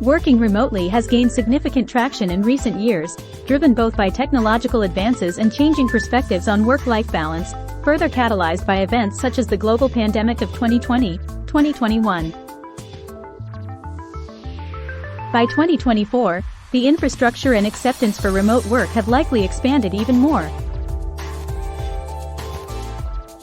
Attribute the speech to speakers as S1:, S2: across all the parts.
S1: Working remotely has gained significant traction in recent years, driven both by technological advances and changing perspectives on work-life balance, further catalyzed by events such as the global pandemic of 2020-2021. By 2024, the infrastructure and acceptance for remote work have likely expanded even more.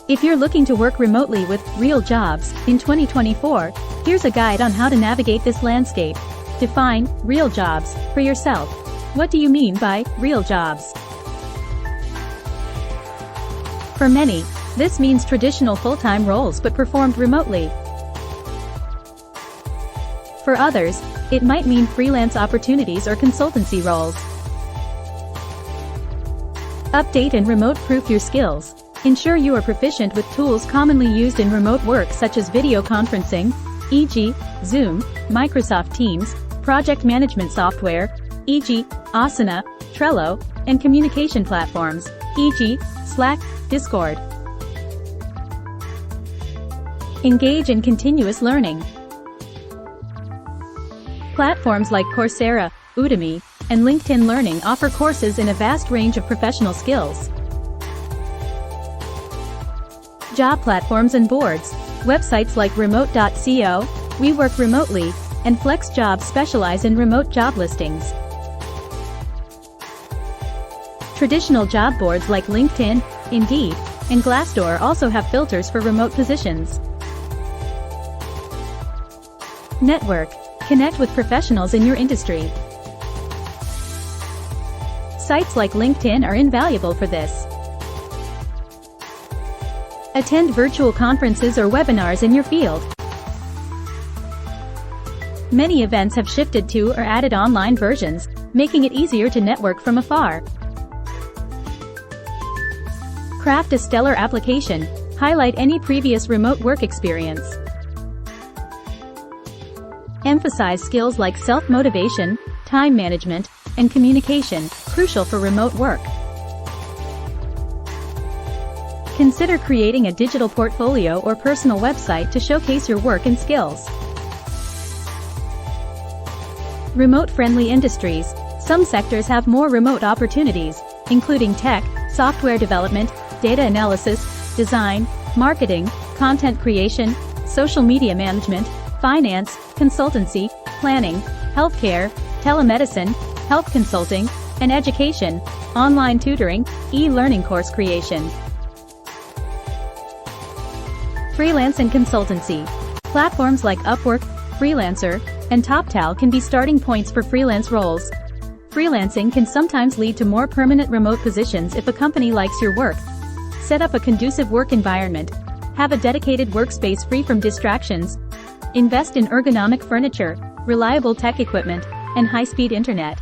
S1: If you're looking to work remotely with real jobs in 2024, here's a guide on how to navigate this landscape. Define real jobs for yourself. What do you mean by real jobs? For many, this means traditional full-time roles but performed remotely. For others, it might mean freelance opportunities or consultancy roles. Update and remote-proof your skills. Ensure you are proficient with tools commonly used in remote work such as video conferencing, e.g., Zoom, Microsoft Teams, project management software, e.g., Asana, Trello, and communication platforms, e.g., Slack, Discord. Engage in continuous learning. Platforms like Coursera, Udemy, and LinkedIn Learning offer courses in a vast range of professional skills. Job platforms and boards. Websites like remote.co, We Work Remotely, and FlexJobs specialize in remote job listings. Traditional job boards like LinkedIn, Indeed, and Glassdoor also have filters for remote positions. Network. Connect with professionals in your industry. Sites like LinkedIn are invaluable for this. Attend virtual conferences or webinars in your field. Many events have shifted to or added online versions, making it easier to network from afar. Craft a stellar application. Highlight any previous remote work experience. Emphasize skills like self-motivation, time management, and communication, crucial for remote work. Consider creating a digital portfolio or personal website to showcase your work and skills. Remote-friendly industries. Some sectors have more remote opportunities, including tech, software development, data analysis, design, marketing, content creation, social media management, finance, consultancy, planning, healthcare, telemedicine, health consulting, and education, online tutoring, e-learning course creation. Freelance and consultancy. Platforms like Upwork, Freelancer, and TopTal can be starting points for freelance roles. Freelancing can sometimes lead to more permanent remote positions if a company likes your work. Set up a conducive work environment. Have a dedicated workspace free from distractions. Invest in ergonomic furniture, reliable tech equipment, and high-speed internet.